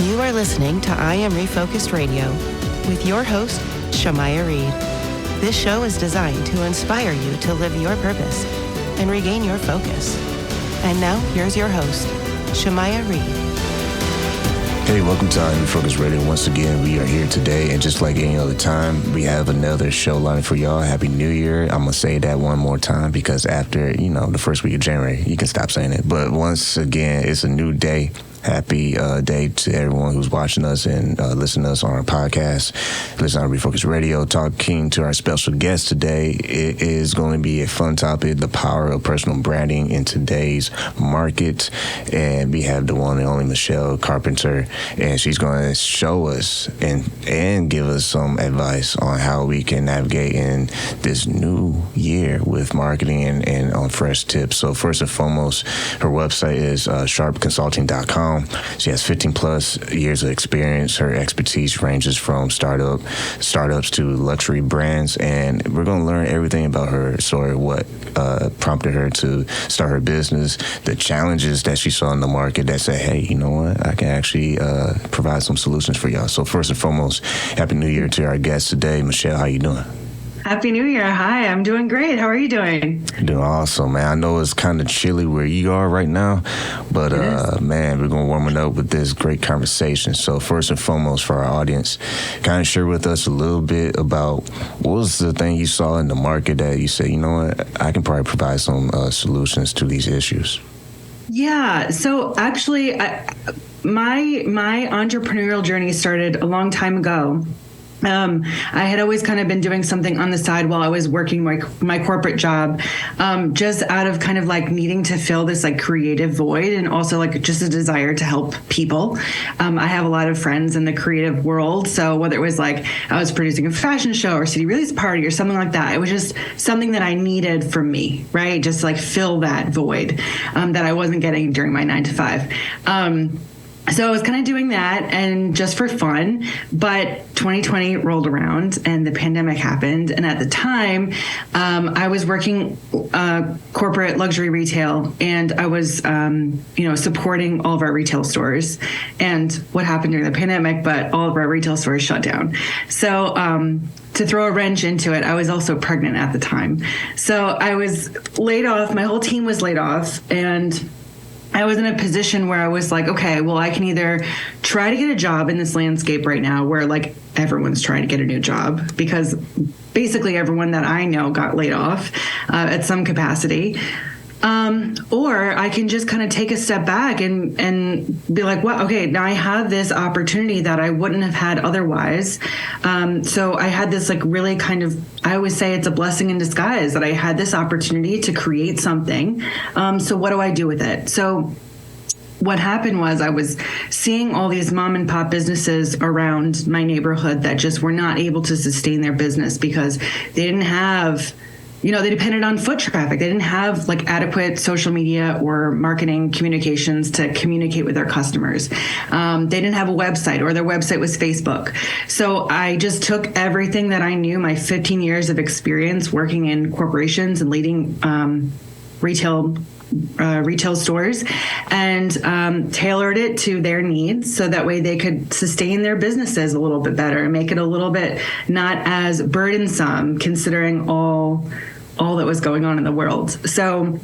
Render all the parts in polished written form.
You are listening to I Am Refocused Radio with your host, Shamaya Reed. This show is designed to inspire you to live your purpose and regain your focus. And now, here's your host, Shamaya Reed. Hey, welcome to Refocused Radio. Once again, we are here today, and just like any other time, we have another show lined for y'all. Happy New Year. I'm going to say that one more time because after, the first week of January, you can stop saying it. But once again, it's a new day. Happy day to everyone who's watching us and listening to us on our podcast, listen to Refocused Radio, talking to our special guest today. It is going to be a fun topic, the power of personal branding in today's market. And we have the one and only Michelle Charpentier, and she's going to show us and give us some advice on how we can navigate in this new year with marketing and on fresh tips. So first and foremost, her website is charpconsulting.com. She has 15 plus years of experience. Her expertise ranges from startups to luxury brands, and we're going to learn everything about her story, what prompted her to start her business, the challenges that she saw in the market that said, hey, you know what, I can actually provide some solutions for y'all. So first and foremost, Happy New Year to our guest today. Michelle, how you doing? Happy New Year. Hi, I'm doing great. How are you doing? Doing awesome, man. I know it's kind of chilly where you are right now, but man, we're going to warm it up with this great conversation. So first and foremost, for our audience, kind of share with us a little bit about what was the thing you saw in the market that you said, you know what, I can probably provide some solutions to these issues. Yeah. So actually, my entrepreneurial journey started a long time ago. I had always kind of been doing something on the side while I was working my corporate job, just out of kind of like needing to fill this like creative void and also like just a desire to help people. I have a lot of friends in the creative world. So whether it was like I was producing a fashion show or city release party or something like that, it was just something that I needed from me, right? Just to like fill that void that I wasn't getting during my 9 to 5. So I was kind of doing that and just for fun, but 2020 rolled around and the pandemic happened. And at the time, I was working corporate luxury retail, and I was, supporting all of our retail stores. And what happened during the pandemic, but all of our retail stores shut down. So to throw a wrench into it, I was also pregnant at the time. So I was laid off. My whole team was laid off, and I was in a position where I was like, okay, well, I can either try to get a job in this landscape right now where like everyone's trying to get a new job, because basically everyone that I know got laid off at some capacity. Or I can just kind of take a step back and be like, well, okay, now I have this opportunity that I wouldn't have had otherwise. So I had this like really kind of, I always say it's a blessing in disguise that I had this opportunity to create something. So what do I do with it? So what happened was I was seeing all these mom and pop businesses around my neighborhood that just were not able to sustain their business because they didn't have, they depended on foot traffic. They didn't have like adequate social media or marketing communications to communicate with their customers. They didn't have a website, or their website was Facebook. So I just took everything that I knew, my 15 years of experience working in corporations and leading retail stores, and tailored it to their needs so that way they could sustain their businesses a little bit better and make it a little bit not as burdensome considering all that was going on in the world. So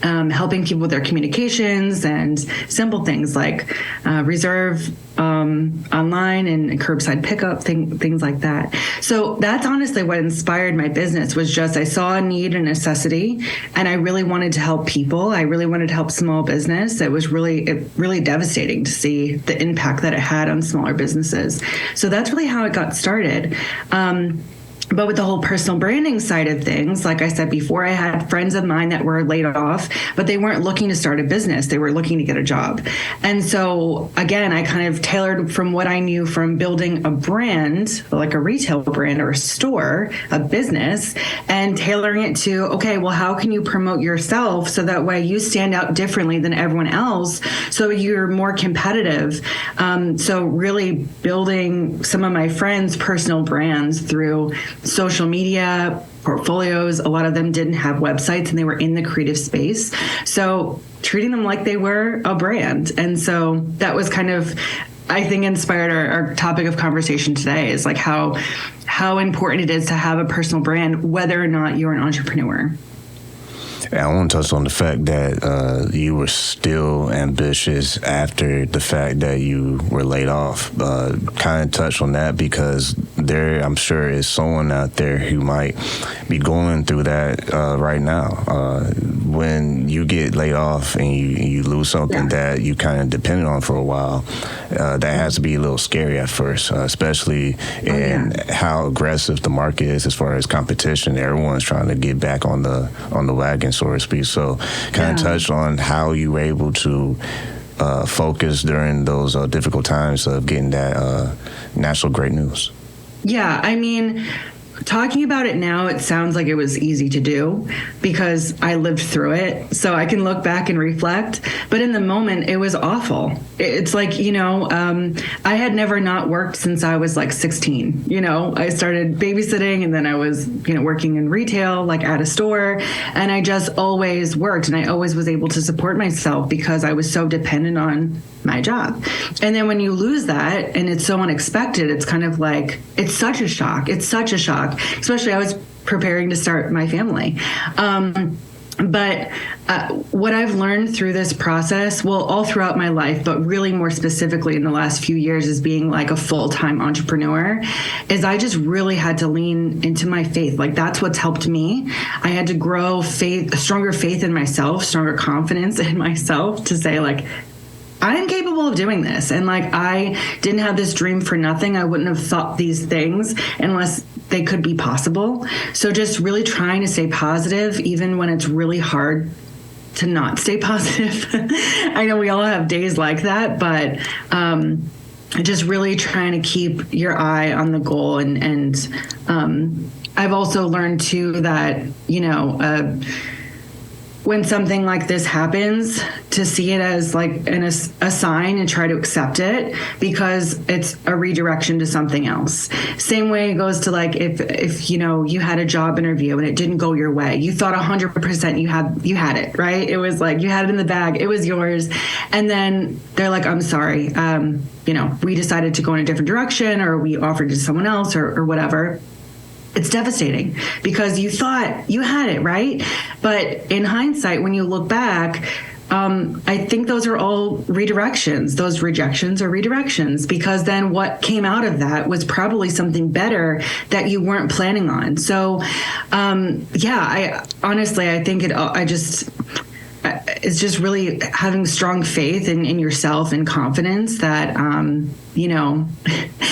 helping people with their communications and simple things like reserve online and curbside pickup, things like that. So that's honestly what inspired my business, was just I saw a need and necessity, and I really wanted to help people. I really wanted to help small business. It was really devastating to see the impact that it had on smaller businesses. So that's really how it got started. But with the whole personal branding side of things, like I said before, I had friends of mine that were laid off, but they weren't looking to start a business. They were looking to get a job. And so, again, I kind of tailored from what I knew from building a brand, like a retail brand or a store, a business, and tailoring it to, okay, well, how can you promote yourself so that way you stand out differently than everyone else so you're more competitive? So really building some of my friends' personal brands through social media, portfolios. A lot of them didn't have websites and they were in the creative space. So treating them like they were a brand. And so that was kind of I think inspired our topic of conversation today is like how important it is to have a personal brand, whether or not you're an entrepreneur. I want to touch on the fact that you were still ambitious after the fact that you were laid off. Kind of touch on that because there, I'm sure, is someone out there who might be going through that right now. When you get laid off and you lose something that you kind of depended on for a while, that has to be a little scary at first, especially in how aggressive the market is as far as competition. Everyone's trying to get back on the wagon, so to speak. So kind of touch on how you were able to focus during those difficult times of getting that national great news. Yeah, I mean, talking about it now, it sounds like it was easy to do because I lived through it. So I can look back and reflect. But in the moment, it was awful. It's like, I had never not worked since I was like 16. I started babysitting and then I was, working in retail, like at a store. And I just always worked and I always was able to support myself because I was so dependent on my job. And then when you lose that and it's so unexpected, it's kind of like, it's such a shock. It's such a shock, especially I was preparing to start my family. But what I've learned through this process, well, all throughout my life, but really more specifically in the last few years as being like a full-time entrepreneur, is I just really had to lean into my faith. Like that's what's helped me. I had to grow stronger faith in myself, stronger confidence in myself to say like, I am capable of doing this. And like, I didn't have this dream for nothing. I wouldn't have thought these things unless they could be possible. So just really trying to stay positive, even when it's really hard to not stay positive. I know we all have days like that, but just really trying to keep your eye on the goal. And I've also learned too that, when something like this happens, to see it as like a sign and try to accept it because it's a redirection to something else. Same way it goes to like if you had a job interview and it didn't go your way, you thought 100% you had it, right? It was like you had it in the bag, it was yours, and then they're like, I'm sorry, we decided to go in a different direction, or we offered it to someone else, or whatever. It's devastating because you thought you had it, right? But in hindsight, when you look back, I think those are all redirections. Those rejections are redirections because then what came out of that was probably something better that you weren't planning on. So, I think it's just really having strong faith in yourself and confidence that,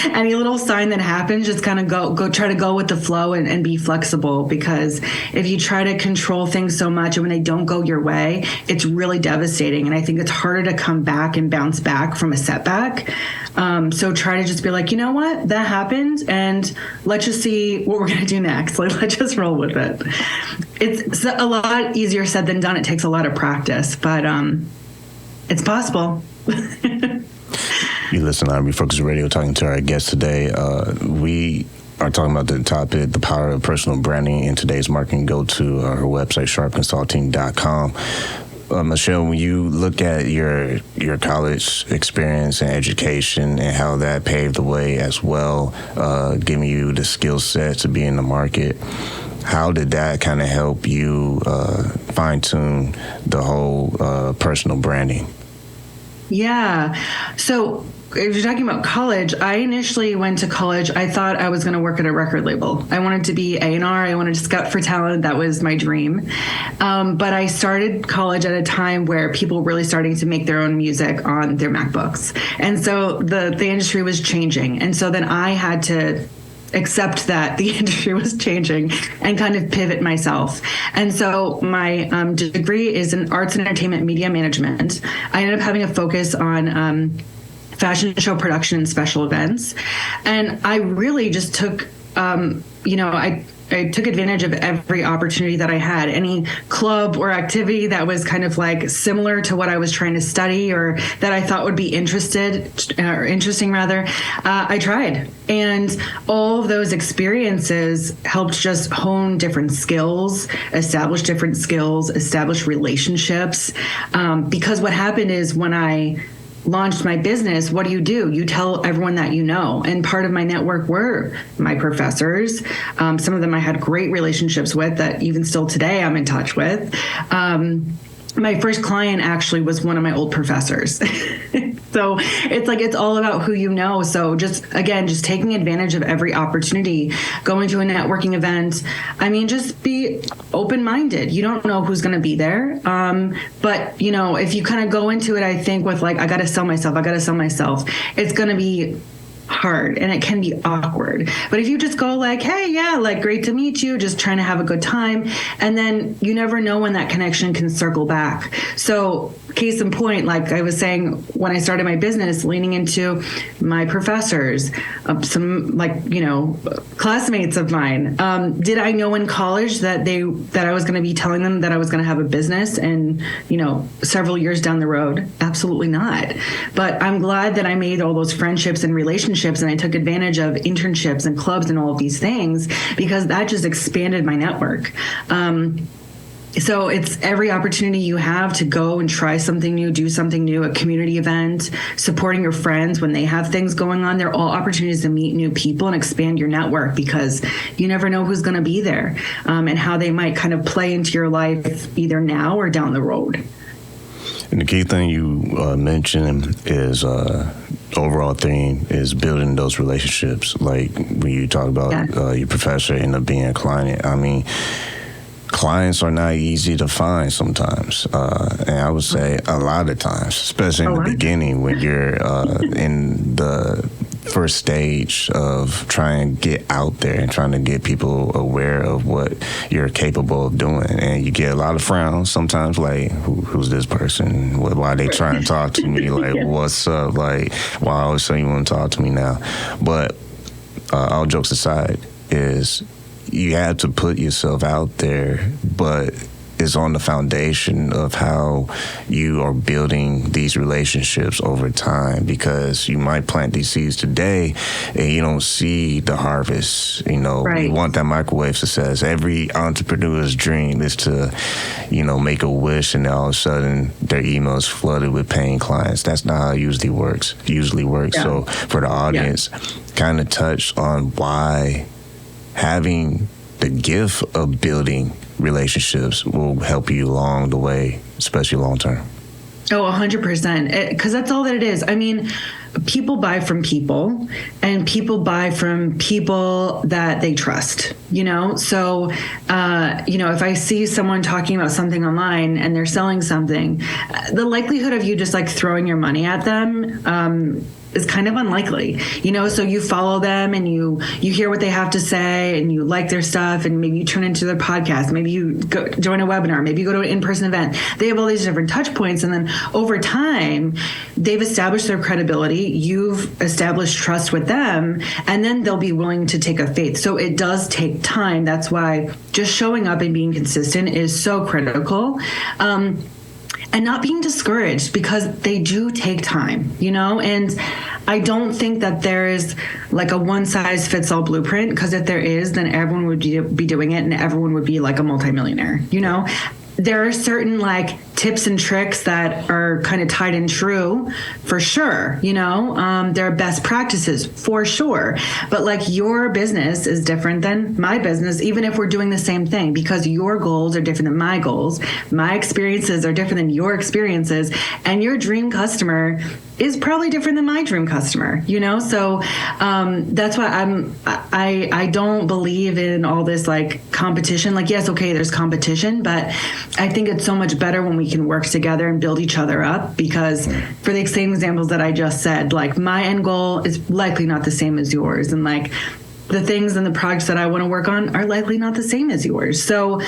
any little sign that happens, just kind of go try to go with the flow and be flexible, because if you try to control things so much and when they don't go your way, it's really devastating. And I think it's harder to come back and bounce back from a setback. So try to just be like, you know what, that happened, and let's just see what we're going to do next. Like, let's just roll with it. It's a lot easier said than done. It takes a lot of practice, but it's possible. You listen on Refocused Radio, talking to our guest today. We are talking about the topic, the power of personal branding in today's marketing. Go to her website, charpconsulting.com. Michelle, when you look at your college experience and education and how that paved the way as well, giving you the skill set to be in the market, how did that kind of help you fine-tune the whole personal branding? Yeah. So if you're talking about college, I initially went to college. I thought I was going to work at a record label. I wanted to be A&R. I wanted to scout for talent. That was my dream. But I started college at a time where people were really starting to make their own music on their MacBooks. And so the industry was changing. And so then I had to accept that the industry was changing and kind of pivot myself. And so my degree is in arts and entertainment media management. I ended up having a focus on fashion show production and special events. And I really just took, I took advantage of every opportunity that I had. Any club or activity that was kind of like similar to what I was trying to study or that I thought would be interesting rather, I tried. And all of those experiences helped just hone different skills, establish relationships. Because what happened is when I launched my business, what do? You tell everyone that you know. And part of my network were my professors. Some of them I had great relationships with that even still today I'm in touch with. My first client actually was one of my old professors. So it's all about who you know. So just taking advantage of every opportunity, going to a networking event. I mean, just be open-minded. You don't know who's going to be there. But if you kind of go into it, I think with I got to sell myself, it's going to be hard and it can be awkward. But if you just go hey, yeah, great to meet you, just trying to have a good time. And then you never know when that connection can circle back. So case in point, like I was saying, when I started my business, leaning into my professors, some classmates of mine. Did I know in college that I was going to be telling them that I was going to have a business and, several years down the road? Absolutely not. But I'm glad that I made all those friendships and relationships, and I took advantage of internships and clubs and all of these things, because that just expanded my network. So it's every opportunity you have to go and try something new, do something new, a community event, supporting your friends when they have things going on. They're all opportunities to meet new people and expand your network, because you never know who's going to be there, and how they might kind of play into your life either now or down the road. And the key thing you mentioned is overall theme is building those relationships. Like when you talk about your professor end up being a client, I mean, clients are not easy to find sometimes. And I would say a lot of times, especially in the beginning when you're in the first stage of trying to get out there and trying to get people aware of what you're capable of doing. And you get a lot of frowns sometimes, who's this person? Why are they trying to talk to me? What's up? Why all of a sudden you want to talk to me now? But all jokes aside, is you have to put yourself out there, but it's on the foundation of how you are building these relationships over time, because you might plant these seeds today and you don't see the harvest. You want that microwave success. Every entrepreneur's dream is to, make a wish and all of a sudden their email is flooded with paying clients. That's not how it usually works. Yeah. So for the audience, kind of touch on why having the gift of building relationships will help you along the way, especially long term. Oh, 100%. Because that's all that it is. I mean, people buy from people, and people buy from people that they trust, So, if I see someone talking about something online and they're selling something, the likelihood of you just throwing your money at them, is kind of unlikely, so you follow them and you hear what they have to say and you like their stuff, and maybe you turn into their podcast, maybe you go join a webinar, maybe you go to an in-person event. They have all these different touch points, and then over time they've established their credibility, you've established trust with them, and then they'll be willing to take a faith. So it does take time. That's why just showing up and being consistent is so critical. And not being discouraged, because they do take time, and I don't think that there is a one-size-fits-all blueprint, because if there is, then everyone would be doing it and everyone would be a multimillionaire, There are certain tips and tricks that are kind of tied and true, for sure. There are best practices for sure, but your business is different than my business, even if we're doing the same thing, because your goals are different than my goals. My experiences are different than your experiences, and your dream customer is probably different than my dream customer, So that's why I don't believe in all this competition. Yes, okay, there's competition, but I think it's so much better when we can work together and build each other up, because for the same examples that I just said, my end goal is likely not the same as yours, and the things and the projects that I want to work on are likely not the same as yours. So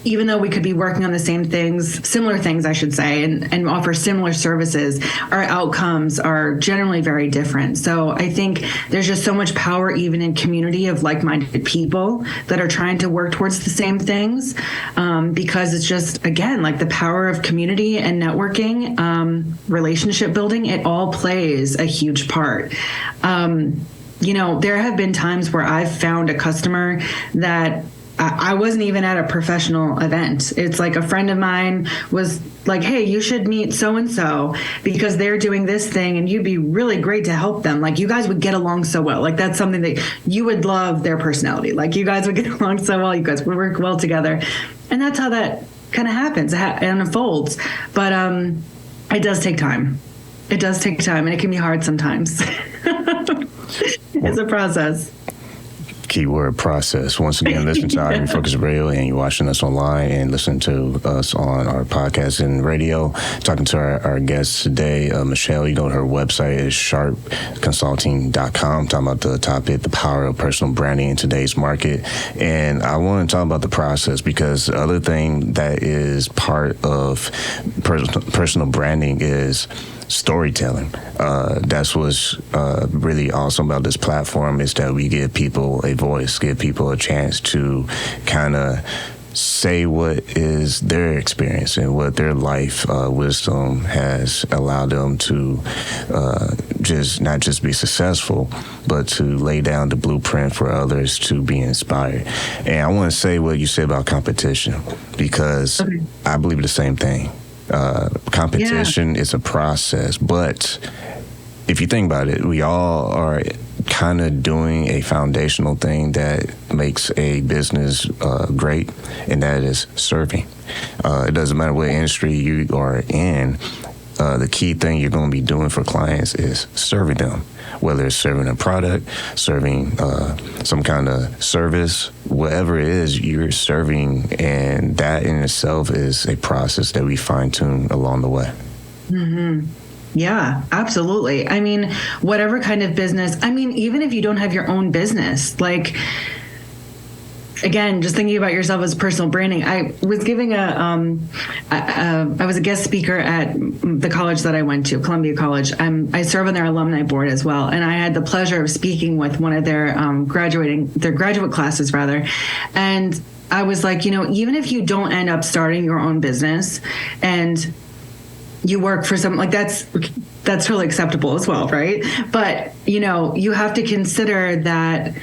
even though we could be working on the same things, similar things, I should say, and offer similar services, our outcomes are generally very different. So I think there's just so much power even in community of like-minded people that are trying to work towards the same things, because it's just, again, the power of community and networking, relationship building, it all plays a huge part. There have been times where I've found a customer that I wasn't even at a professional event. It's like a friend of mine was like, hey, you should meet so-and-so because they're doing this thing and you'd be really great to help them. Like, you guys would get along so well. Like, that's something that you would love their personality. Like, you guys would get along so well. You guys would work well together. And that's how that kind of happens and unfolds. But it does take time. It does take time, and it can be hard sometimes. It's a process. Keyword process. Once again, listen to our Refocused Radio, and you're watching us online and listening to us on our podcast and radio. Talking to our guest today, Michelle. You know, her website is charpconsulting.com. Talking about the topic, the power of personal branding in today's market. And I want to talk about the process, because the other thing that is part of personal branding is storytelling. That's what's really awesome about this platform, is that we give people a voice, give people a chance to kind of say what is their experience and what their life wisdom has allowed them to not just be successful, but to lay down the blueprint for others to be inspired. And I want to say what you said about competition, because I believe the same thing. Competition is a process, but if you think about it, we all are kind of doing a foundational thing that makes a business great, and that is serving. It doesn't matter what industry you are in. The key thing you're going to be doing for clients is serving them, whether it's serving a product, serving some kind of service, whatever it is, you're serving, and that in itself is a process that we fine-tune along the way. Mm-hmm. Yeah, absolutely. I mean, whatever kind of business, I mean, even if you don't have your own business, like, again, just thinking about yourself as personal branding. I was giving I was a guest speaker at the college that I went to, Columbia College. I serve on their alumni board as well. And I had the pleasure of speaking with one of their graduate classes rather. And I was like, you know, even if you don't end up starting your own business and you work for some, like, that's totally acceptable as well, right? But, you know, you have to consider that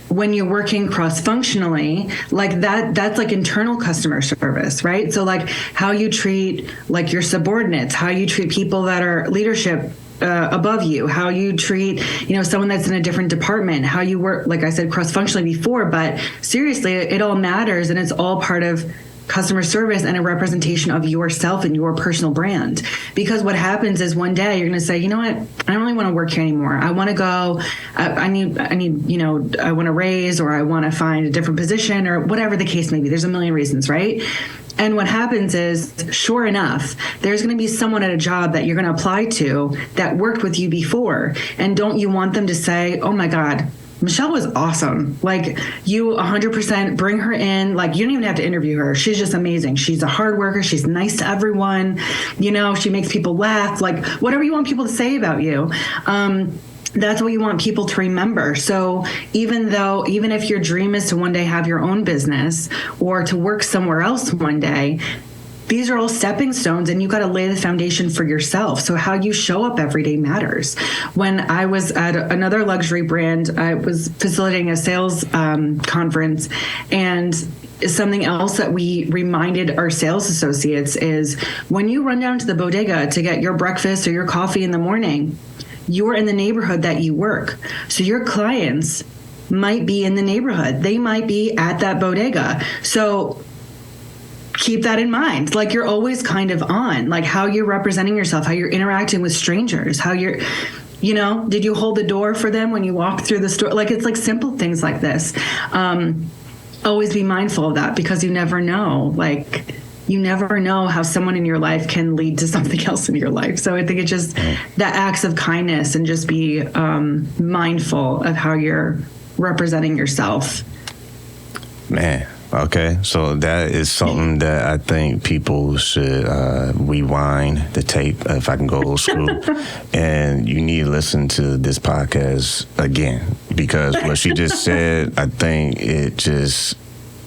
when you're working cross-functionally, like that's like internal customer service, right? So like how you treat like your subordinates, how you treat people that are leadership above you, how you treat, you know, someone that's in a different department, how you work, like I said, cross-functionally before, but seriously, it all matters, and it's all part of customer service and a representation of yourself and your personal brand. Because what happens is one day you're going to say, you know what, I don't really want to work here anymore. I want to go, I need, you know, I want to raise, or I want to find a different position, or whatever the case may be. There's a million reasons, right? And what happens is, sure enough, there's going to be someone at a job that you're going to apply to that worked with you before. And don't you want them to say, oh my God, Michelle was awesome. Like, you 100% bring her in. Like, you don't even have to interview her. She's just amazing. She's a hard worker. She's nice to everyone. You know, she makes people laugh. Like, whatever you want people to say about you. That's what you want people to remember. So even if your dream is to one day have your own business or to work somewhere else one day, these are all stepping stones, and you got to lay the foundation for yourself. So how you show up every day matters. When I was at another luxury brand, I was facilitating a sales conference, and something else that we reminded our sales associates is, when you run down to the bodega to get your breakfast or your coffee in the morning, you're in the neighborhood that you work. So your clients might be in the neighborhood. They might be at that bodega. So keep that in mind. Like, you're always kind of on, like, how you're representing yourself, how you're interacting with strangers, how you're, you know, did you hold the door for them when you walk through the store? Like, it's like simple things like this. Always be mindful of that, because you never know. Like, you never know how someone in your life can lead to something else in your life. So I think it's just that acts of kindness, and just be mindful of how you're representing yourself. Man. Okay, so that is something that I think people should rewind the tape, if I can go old school, and you need to listen to this podcast again, because what she just said, I think it just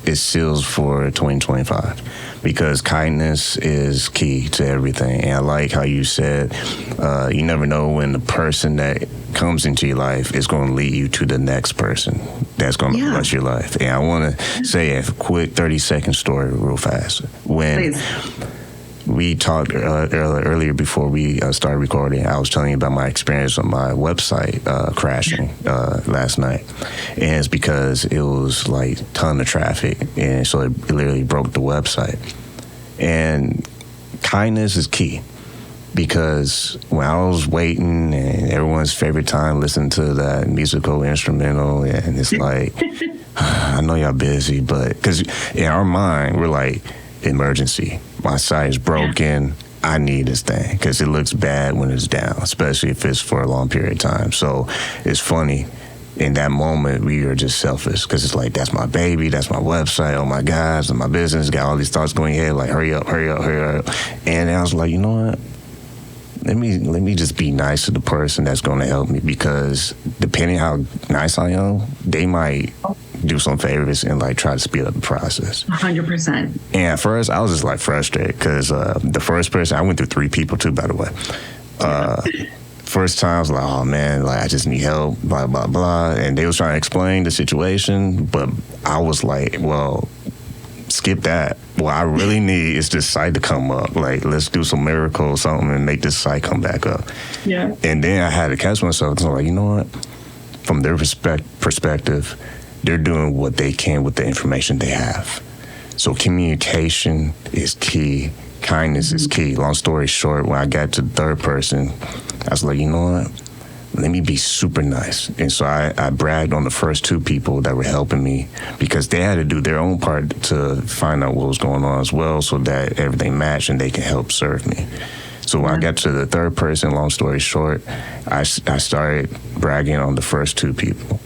it seals for 2025 because kindness is key to everything. And I like how you said you never know when the person that comes into your life is going to lead you to the next person that's going to bless your life. And I want to say a quick 30-second story real fast. When we talked earlier before we started recording, I was telling you about my experience on my website crashing last night. And it's because it was like a ton of traffic. And so it literally broke the website. And kindness is key. Because when I was waiting and everyone's favorite time listening to that musical instrumental, and it's like, I know y'all busy, but because in our mind, we're like, emergency. My site is broken. I need this thing because it looks bad when it's down, especially if it's for a long period of time. So it's funny. In that moment, we are just selfish because it's like, that's my baby, that's my website, oh my gosh, and my business, got all these thoughts going ahead, like, hurry up, hurry up, hurry up. And I was like, you know what? Let me just be nice to the person that's going to help me, because depending how nice I am, they might do some favors and like try to speed up the process. 100%. And at first, I was just like frustrated because the first person, I went through 3 people too, by the way. First time, I was like, oh man, like I just need help, blah, blah, blah. And they was trying to explain the situation, but I was like, well, skip that. What I really need is this site to come up. Like, let's do some miracle or something and make this site come back up. Yeah. And then I had to catch myself because I'm like, you know what? From their perspective, they're doing what they can with the information they have. So communication is key. Kindness is key. Long story short, when I got to the third person, I was like, you know what? Let me be super nice. And so I bragged on the first 2 people that were helping me because they had to do their own part to find out what was going on as well so that everything matched and they can help serve me. So when I got to the third person, long story short, I started bragging on the first 2 people.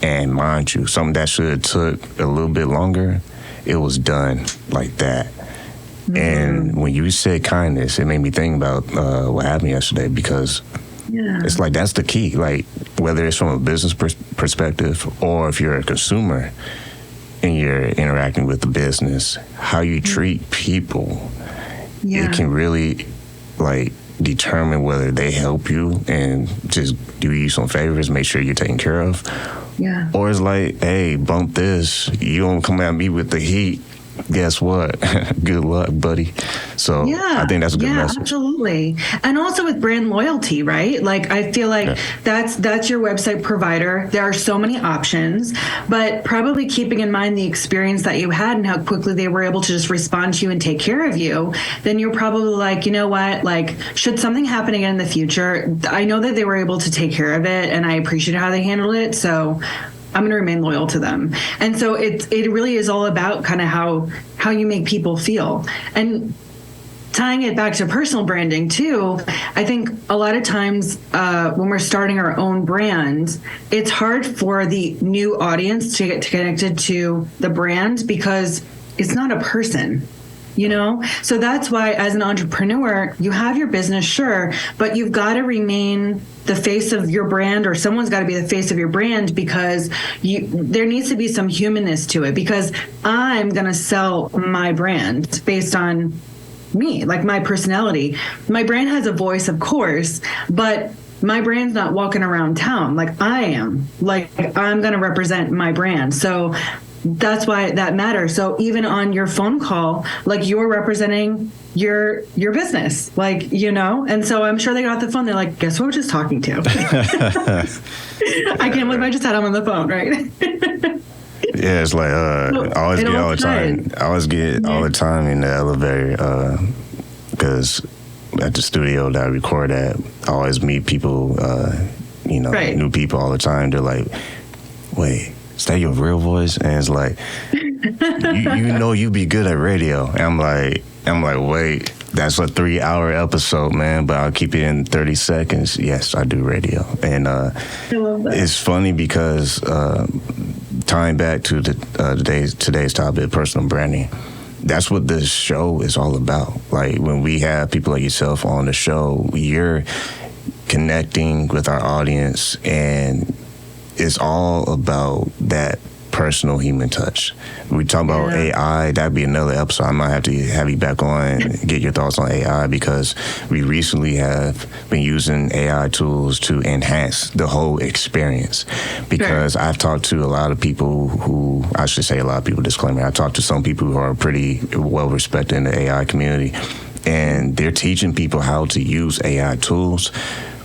And mind you, something that should have took a little bit longer, it was done like that. Mm-hmm. And when you said kindness, it made me think about what happened yesterday because it's like that's the key. Like whether it's from a business perspective or if you're a consumer and you're interacting with the business, how you treat people, it can really like determine whether they help you and just do you some favors, make sure you're taken care of. Yeah. Or it's like, hey, bump this. You don't come at me with the heat. Guess what? Good luck, buddy. So I think that's a good message. Absolutely. And also with brand loyalty, right? Like I feel like that's your website provider. There are so many options, but probably keeping in mind the experience that you had and how quickly they were able to just respond to you and take care of you, then you're probably like, you know what? Like, should something happen again in the future, I know that they were able to take care of it and I appreciate how they handled it. So I'm going to remain loyal to them. And so it really is all about kind of how you make people feel. And tying it back to personal branding too, I think a lot of times when we're starting our own brand, it's hard for the new audience to get connected to the brand because it's not a person. You know, so that's why as an entrepreneur, you have your business, sure, but you've got to remain the face of your brand, or someone's got to be the face of your brand because there needs to be some humanness to it because I'm going to sell my brand based on me, like my personality. My brand has a voice, of course, but my brand's not walking around town like I am. Like I'm going to represent my brand. So that's why that matters. So even on your phone call, like you're representing your business, like, you know, and so I'm sure they got the phone. They're like, guess who we're just talking to? I can't believe I just had them on the phone, right? Yeah, it's like I always get all the time. I always get all the time in the elevator because at the studio that I record at, I always meet people, new people all the time. They're like, wait, is that your real voice? And it's like, you know you be good at radio. And I'm like, wait, that's a 3-hour episode, man, but I'll keep it in 30 seconds. Yes, I do radio. And it's funny because tying back to today's topic, personal branding, that's what this show is all about. Like when we have people like yourself on the show, you're connecting with our audience, and it's all about that personal human touch. We talk about AI, that'd be another episode. I might have to have you back on and get your thoughts on AI, because we recently have been using AI tools to enhance the whole experience. Because I've talked to a lot of people who, I should say a lot of people, disclaimer, I talked to some people who are pretty well respected in the AI community, and they're teaching people how to use AI tools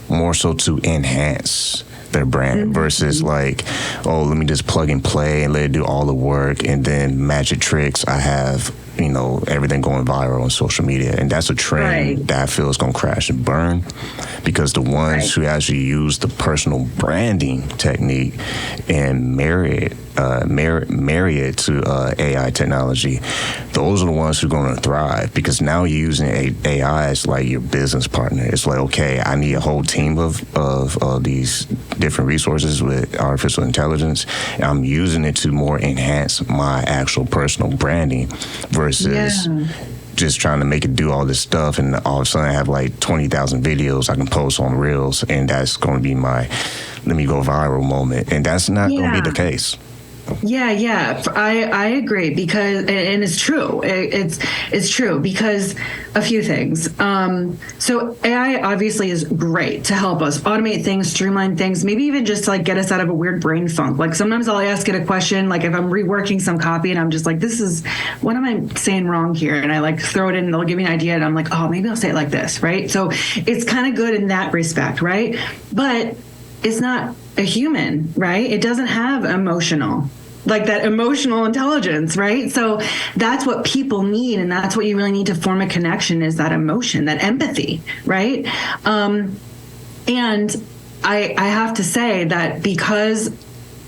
more so to enhance their brand versus like, oh, let me just plug and play and let it do all the work, and then magic tricks, I have, you know, everything going viral on social media. And that's a trend that I feel is going to crash and burn, because the ones who actually use the personal branding technique and marry it to AI technology, those are the ones who are going to thrive, because now you're using AI as like your business partner. It's like, okay, I need a whole team of these different resources with artificial intelligence, and I'm using it to more enhance my actual personal branding versus just trying to make it do all this stuff, and all of a sudden I have like 20,000 videos I can post on Reels, and that's going to be my let me go viral moment, and that's not going to be the case. Yeah, I agree, because, and it's true. It's true, because a few things. So AI obviously is great to help us automate things, streamline things, maybe even just to like get us out of a weird brain funk. Like sometimes I'll ask it a question, like if I'm reworking some copy and I'm just like, what am I saying wrong here? And I like throw it in and they'll give me an idea and I'm like, oh, maybe I'll say it like this, right? So it's kind of good in that respect, right? But it's not a human, right? It doesn't have like that emotional intelligence, right? So that's what people need, and that's what you really need to form a connection, is that emotion, that empathy, right? And I have to say that because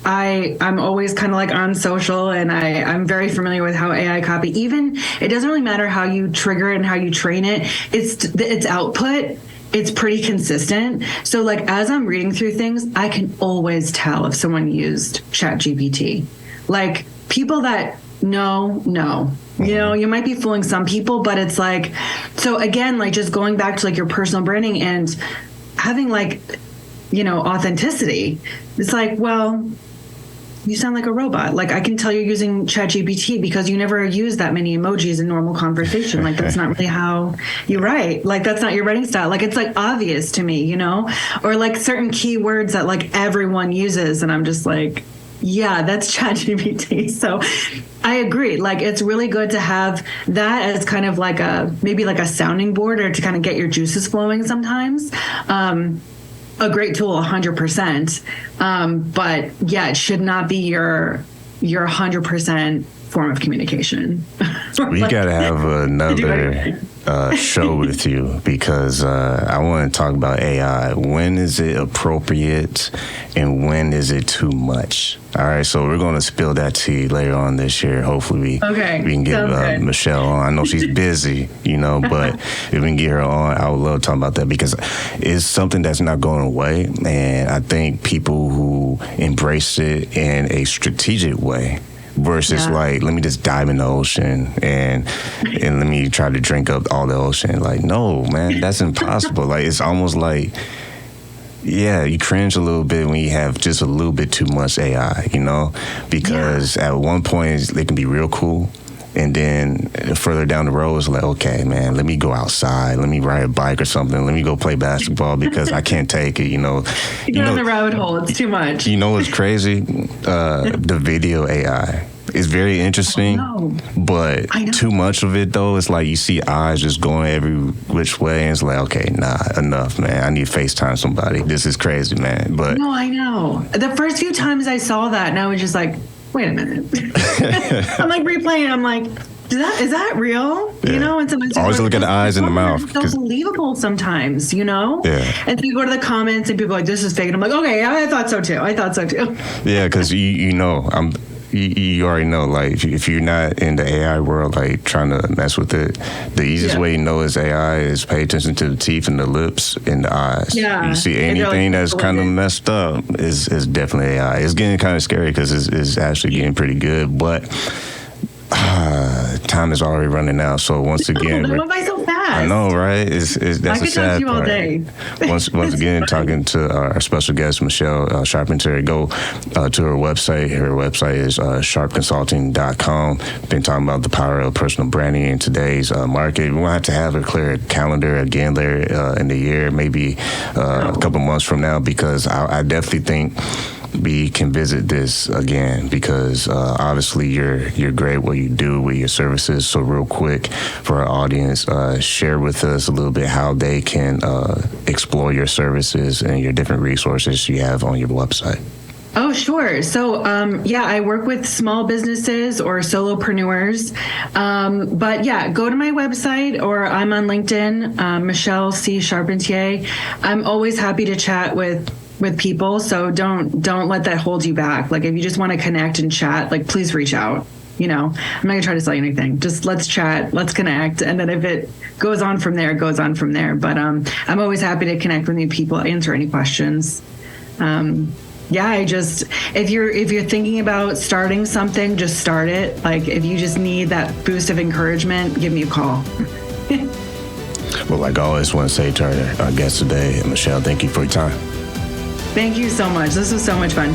I'm always kind of like on social, and I'm very familiar with how AI copy, even it doesn't really matter how you trigger it and how you train it, its output, it's pretty consistent. So like as I'm reading through things, I can always tell if someone used ChatGPT. Like people that know, you know, you might be fooling some people, but it's like, so again, like just going back to like your personal branding and having like, you know, authenticity. It's like, well, you sound like a robot. Like I can tell you're using ChatGPT because you never use that many emojis in normal conversation. Like that's not really how you write. Like that's not your writing style. Like it's like obvious to me, you know, or like certain keywords that like everyone uses. And I'm just like, yeah, that's ChatGPT. So I agree. Like it's really good to have that as kind of like maybe like a sounding board, or to kind of get your juices flowing sometimes. A great tool, 100%. But yeah, it should not be your 100% form of communication. We got to have another show with you, because I want to talk about AI. When is it appropriate and when is it too much? All right, so we're going to spill that tea later on this year. Hopefully we can get Michelle on. I know she's busy, you know, but if we can get her on, I would love to talk about that, because it's something that's not going away. And I think people who embrace it in a strategic way versus like, let me just dive in the ocean and let me try to drink up all the ocean. Like, no, man, that's impossible. Like, it's almost like, yeah, you cringe a little bit when you have just a little bit too much AI, you know, because at one point it can be real cool. And then further down the road, it's like, okay, man, let me go outside. Let me ride a bike or something. Let me go play basketball because I can't take it, you know. You go in the rabbit hole. It's too much. You know what's crazy? The video AI is very interesting, but too much of it, though, it's like you see eyes just going every which way, and it's like, okay, nah, enough, man. I need to FaceTime somebody. This is crazy, man. But no, I know. The first few times I saw that, and I was just like, wait a minute. I'm like replaying. I'm like, is that real? Yeah. You know, and sometimes always look at the eyes and the mouth. It's so believable sometimes, you know? Yeah. And then you go to the comments and people are like, this is fake. And I'm like, okay, I thought so too. Yeah, because you know, you already know, like, if you're not in the AI world, like, trying to mess with it, the easiest way you know it's AI is pay attention to the teeth and the lips and the eyes. Yeah. You see anything that's kind of messed up is definitely AI. It's getting kind of scary because it's actually getting pretty good, but time is already running out. So once again, went by so fast. fast. I know, right? That's I could talk to you all day. once again, talking to our special guest, Michelle Charpentier. Go to her website. Her website is charpconsulting.com. Been talking about the power of personal branding in today's market. We want to have a clear calendar again later in the year, maybe a couple months from now, because I definitely think we can visit this again, because obviously you're great what you do with your services. So real quick for our audience, share with us a little bit how they can explore your services and your different resources you have on your website. Oh, sure. So, I work with small businesses or solopreneurs. But yeah, go to my website, or I'm on LinkedIn, Michelle C. Charpentier. I'm always happy to chat with people. So don't let that hold you back. Like, if you just want to connect and chat, like, please reach out. I'm not gonna try to sell you anything. Just let's chat, let's connect. And then if it goes on from there, it goes on from there. But I'm always happy to connect with new people, answer any questions. If you're thinking about starting something, just start it. Like, if you just need that boost of encouragement, give me a call. Well, like I always want to say to our guest today, Michelle, thank you for your time. Thank you so much. This was so much fun.